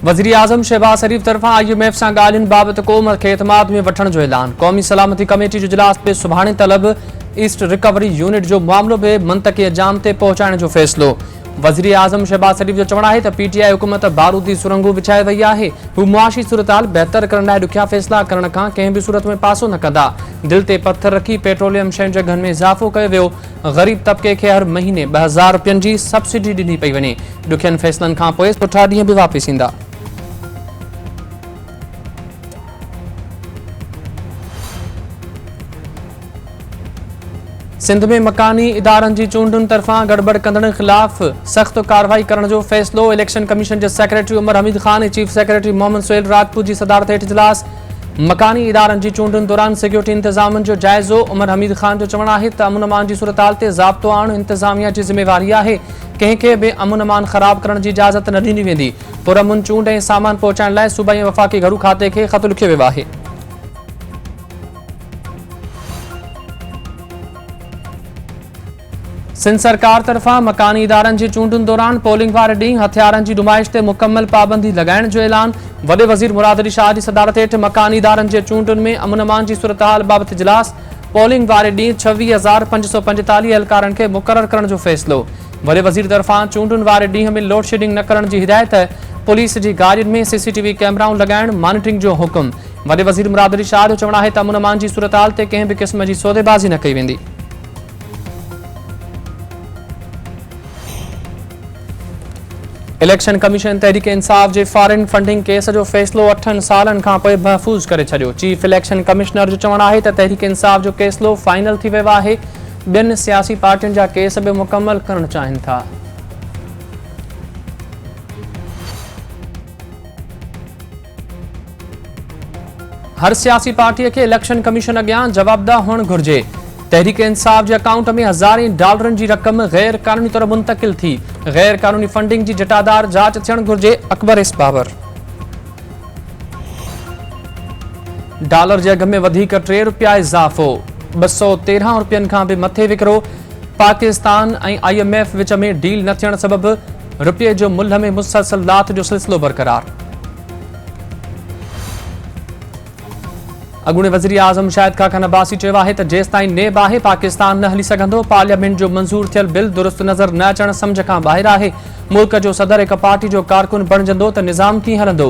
वज़ीर आज़म शहबाज शरीफ तरफां IMF सां ॻाल्हियुनि बाबति क़ौम खे एतमाद में वठण जो ऐलान। क़ौमी सलामती कमेटी जो इजलास बि सुभाणे तलब। ईस्ट रिकवरी यूनिट जो मामलो बि मंतक़ी अंजाम ते पहुचाइण जो फ़ैसिलो। वज़ीर आज़म शहबाज शरीफ जो चवणु आहे त PTI हुकूमत बारूदी सुरंगूं विछाए वई आहे। हू मुआशी सूरतहाल बहितर करण लाइ ॾुखिया फ़ैसिला करण खां कंहिं बि सूरत में पासो न कंदा। दिल ते पत्थर रखी पेट्रोलियम शयुनि जे अघनि में इज़ाफ़ो कयो वियो। ग़रीब तबक़े खे हर महीने 2000 रुपयनि जी सब्सिडी ॾिनी पई वञे। ॾुखियनि फ़ैसिलनि खां पोइ सुठा ॾींहं बि वापसि ईंदा। सिंध में मकानी इदारनि जी चूंडुनि तरफ़ां गड़बड़ कंदड़नि ख़िलाफ़ सख़्त कार्रवाई करण जो फ़ैसिलो। इलेक्शन कमीशन जे सेक्रेटरी उमर हमीद ख़ान ऐं चीफ सेक्रेटरी मोहम्मद सुहेल राजपूत जी सदारत हेठि इजलास। मकानी इदारनि जी चूंडुनि दौरान सिक्योरिटी इंतज़ामनि जो जाइज़ो। उमर हमीद ख़ान जो चवणु आहे त अमन अमान जी सूरतहाल ते ज़ाब्तो आणणु इंतज़ामिया जी ज़िम्मेवारी आहे। कंहिंखे बि अमन अमान ख़राब करण जी इजाज़त न ॾिनी वेंदी। पुरअमन चूंड ऐं सामान पहुचाइण लाइ सूबाई ऐं वफ़ाक़ी घरू खाते खे ख़त लिखियो वियो आहे। सिंध सरकार तरफां मकानी इदारनि जी चूंडुनि दौरान पोलिंग वारे ॾींहुं हथियारनि जी नुमाइश ते मुकमल पाबंदी लॻाइण जो ऐलान। वॾे वज़ीर मुराद अली शाह जी सदारत हेठि मकानी इदारनि जे चूंडुनि में अमन अमान जी सूरतहाल बाबति इजलास। पोलिंग वारे ॾींहुं 26,545 एहलकारनि खे मुक़रर करण जो फ़ैसिलो। वॾे वज़ीर तरफां चूंडुनि वारे ॾींहं में लोड शेडिंग न करण जी हिदायत। पुलिस जी गाॾियुनि में CCTV कैमराऊं लॻाइण मॉनिटरिंग जो हुकुम। वॾे वज़ीर मुराद अली शाह जो चवणु आहे त अमन अमान जी सूरतहाल ते कंहिं बि क़िस्म जी सौदेबाज़ी न कई वेंदी। इलेक्शन कमीशन तहरीक इंसाफ जे फॉरेन फंडिंग केस जो फ़ैसिलो 8 सालनि खां पोइ महफ़ूज़ करे छॾियो। चीफ इलेक्शन कमिश्नर जो चवणु आहे त तहरीक इंसाफ जो फ़ैसिलो फाइनल थी वियो आहे। ॿियनि सियासी पार्टियुनि जा केस बि मुकमल करणु चाहिनि था। हर सियासी पार्टीअ खे इलेक्शन कमीशन अॻियां जवाबदाह हुअणु घुरिजे। तहरीक इंसाफ जे अकाउंट में हज़ारें डॉलरनि जी रक़म गैर क़ानूनी तौर मुंतक़िल थी। गैर क़ानूनी फंडिंग जी जटादार जांच थियणु घुरिजे। अकबर एस बाबर। डॉलर जे अघ में वधीक 3 रुपया इज़ाफ़ो। 213 रुपयनि खां बि मथे विकिरो। पाकिस्तान ऐं IMF विच में डील न थियण सबबि रुपये जो मुल्ह में मुसलसल लाथ जो सिलसिलो बरक़रार। अॻूणे वज़ीर आज़म शाहिद खाक़ान अब्बासी चयो आहे त जेसिताईं नेब आहे पाकिस्तान न हली सघंदो। पार्लियामेंट जो मंज़ूर थियल बिल दुरुस्त नज़र न अचण सम्झ खां ॿाहिरि आहे। मुल्क जो सदर हिक पार्टी जो कारकुन बणिजंदो त निज़ाम कीअं हलंदो।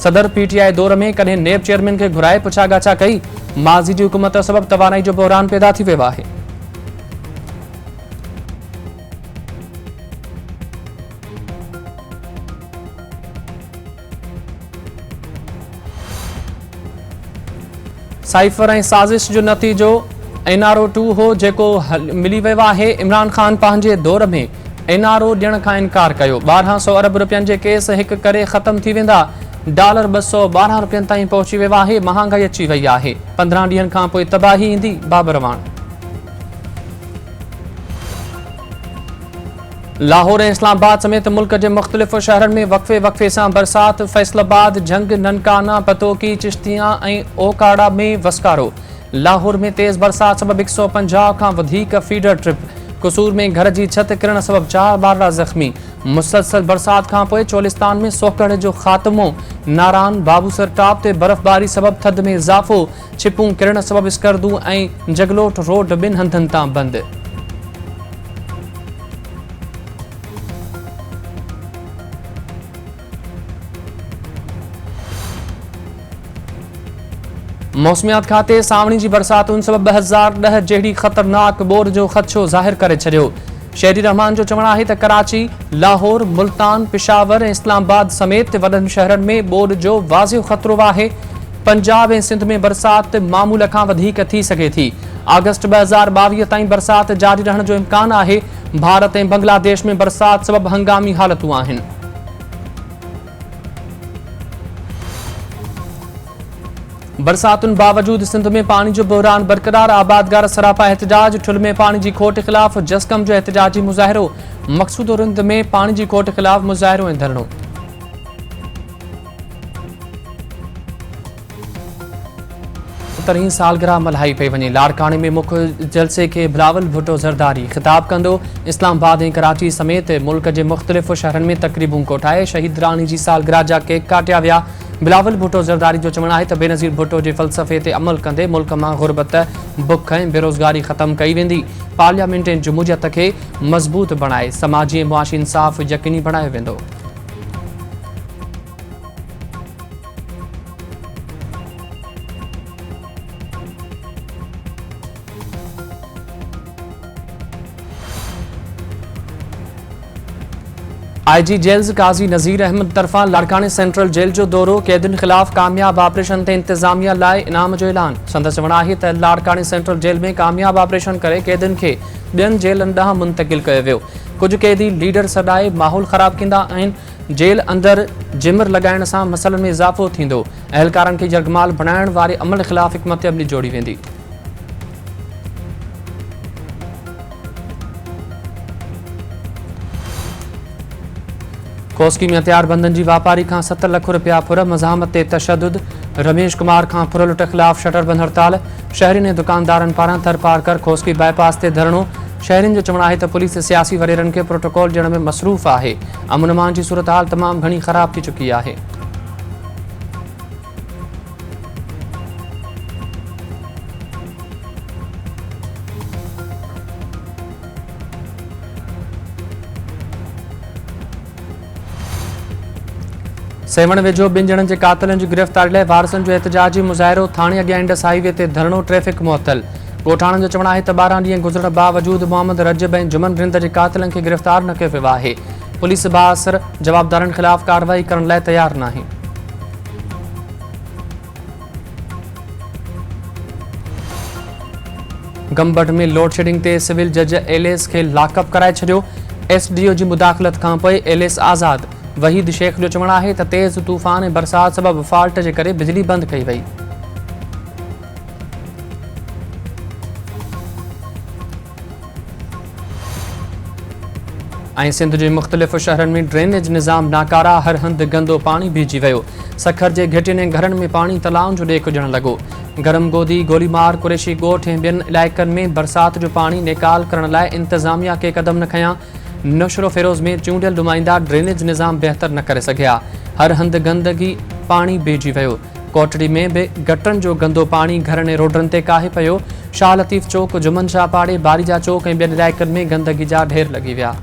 सदर PTI दौर में कॾहिं नेब चेयरमैन खे घुराए पुछा गाछा कई। माज़ी जी हुकूमत सबबि तवानाई जो बहरान पैदा थी वियो आहे। साइफर ऐं साज़िश जो नतीजो NRO 2 हो जेको मिली वियो आहे। इमरान ख़ान पंहिंजे दौर में NRO ॾियण खां इनकार कयो। 1200 अरब रुपयनि जे केस हिकु करे ख़तम थी वेंदा। डॉलर 212 रुपयनि ताईं पहुची वियो आहे। महांगाई अची वई आहे। 15 ॾींहंनि खां पोइ तबाही ईंदी। बाबरवान। लाहौर ऐं इस्लामाबाद समेत मुल्क जे मुख़्तलिफ़ शहरनि में वक़फ़े सां बरसात। फैसलाबाद, झंग, ननकाना, पतोकी, चिश्तियां ऐं ओकाड़ा में वसकारो। लाहौर में तेज़ बरसात सबबि 150 खां वधीक फीडर ट्रिप। कसूर में घर जी छत किरण सबबि 4 ॿारड़ा ज़ख़्मी। मुसलसल बरसात खां पोइ चोलिस्तान में सोकड़ जो ख़ात्मो। नारान बाबूसर टॉप ते बर्फ़बारी सबबि थधि में इज़ाफ़ो। छिपूं किरण सबबि स्कर्दू ऐं जगलोट रोड ॿिनि हंधनि तां बंदि। मौसमियात खाते सावणी जी बरसातुनि सबबि 2010 जहिड़ी ख़तरनाक बोर जो ख़दशो ज़ाहिर करे छॾियो। शहरी रहमान जो चवणु आहे त कराची, लाहौर, मुल्तान, पेशावर ऐं इस्लामाबाद समेत वॾनि शहरनि में बोर जो वाज़िह ख़तरो आहे। पंजाब ऐं सिंध में बरसात मामूल खां वधीक थी सघे थी। अगस्त 2022 ताईं बरसात जारी रहण जो इम्कान आहे। भारत ऐं बांग्लादेश में बरसात सबबि हंगामी हालतूं आहिनि। बरसातुनि बावजूदि सिंध में पानी जो बहरान बरक़रार। आबादगार सरापा एहतजाज। ठुल में पानी जी खोट ख़िलाफ़ जस्कम जो एहतजाजी मुज़ाहिरो। मक़सूद रिंद में पानी जी खोट ख़िलाफ़ मुज़ाहिरो ऐं धरणो। 75वीं सालगिरह मल्हाई पई वञे। लाड़काणे में मुख्य जलसे के बिलावल भुट्टो ज़रदारी ख़िताब कंदो। इस्लामाबाद ऐं कराची समेत मुल्क के मुख़्तलिफ़ शहरनि में तक़रीबूं कोठाए शहीद राणी जी सालगिरह जा केक काटिया विया। बिलावल भुट्टो ज़रदारी जो चवणु आहे त बेनज़ीर भुट्टो जे फ़लसफ़े ते अमल कंदे मुल्क मां गुरबत, बुख ऐं बेरोज़गारी ख़त्म कई वेंदी। पार्लियामेंट ऐं जमहूरियत खे मज़बूत बणाए समाजी ऐं मुआशी इंसाफ़ यक़ीनी बणायो वेंदो। IG जेल्स काज़ी नज़ीर अहमद तरफ़ां लाड़काणे सेंट्रल जेल जो दौरो। कैदियुनि ख़िलाफ़ कामयाब ऑपरेशन ते इंतज़ामिया लाइ इनाम जो ऐलान। संदसि चवणु आहे त लाड़काणे सेंट्रल जेल में कामयाब ऑपरेशन करे कैदियुनि खे ॿियनि जेलनि ॾांहुं मुंतक़िल कयो वियो। कुझु कैदी लीडर सॾाए माहौल ख़राब कंदा आहिनि। जेल अंदरि जिमर लॻाइण सां मसइलनि में इज़ाफ़ो थींदो। अहलकारनि खे यरगमाल बणाइण वारे अमल ख़िलाफ़ हिकमत अमली जोड़ी वेंदी। कोस्की में हथियारबंदनि जी वापारी खां 7 लख रुपया फुर। मज़ाहमत ते तशद्दुद। रमेश कुमार खां फुर लुट ख़िलाफ़ शटरबंद हड़ताल। शहरियुनि ऐं दुकानदारनि पारां थर पार कर खोस्की बाईपास ते धरणो। शहरियुनि जो चवणु आहे त पुलिस सियासी वडेरनि खे प्रोटोकॉल ॾियण में मसरूफ़ आहे। अमन अमान जी सूरत हाल तमामु घणी ख़राब थी चुकी आहे। सेवण वेझो 2 ॼणनि जे कातिलनि जी गिरफ़्तारी लाइ वारसनि जो एहतजाजी मुज़ाहिरो। थाणे अॻियां इंडस हाईवे ते धरणो, ट्रैफ़िक मुअतल। ॻोठाणनि जो चवणु आहे त 12 ॾींहं गुज़रण बावजूदि मोहम्मद रजब ऐं जुमन रिंद जे कातिलनि खे गिरफ़्तार न कयो वियो आहे। पुलिस बाअसर जवाबदारनि ख़िलाफ़ कार्रवाई करण लाइ तयारु नाहे। गंबट में लोड शेडिंग ते सिविल जज एलेस खे लॉकअप कराए छॾियो। SDO जी मुदाख़लत खां पोइ एलेस आज़ाद। वहीद शेख जो चवणु आहे त तेज़ तूफ़ान ऐं बरसात सबबि फॉल्ट जे करे बिजली बंदि कई वई। ऐं सिंध जे मुख़्तलिफ़ शहरनि में ड्रेनेज निज़ाम नाकारा। हर हंधि गंदो पाणी बीहजी वियो। सखर जे घिटियुनि ऐं घरनि में पाणी तलाउनि जो ॾेक हुजण लॻो। गरम गोदी, गोलीमार, कुरैशी ॻोठ ऐं ॿियनि इलाइक़नि में बरसात जो पाणी नेकाल करण लाइ इंतज़ामिया के क़दम न खयां। नशरो फिरोज़ में चूंडियल नुमाइंदा ड्रेनेज निज़ाम बहितर न करे सघिया। हर हंधि गंदगी पाणी बीहजी वियो। कोटड़ी में बि गटरनि जो गंदो पाणी घरनि ऐं रोडनि ते काहे पियो। शाह लतीफ़ चौक, जुमन शाह पाड़े, बारीजा चौक ऐं ॿियनि इलाइक़नि में गंदगी जा ढेर लॻी विया।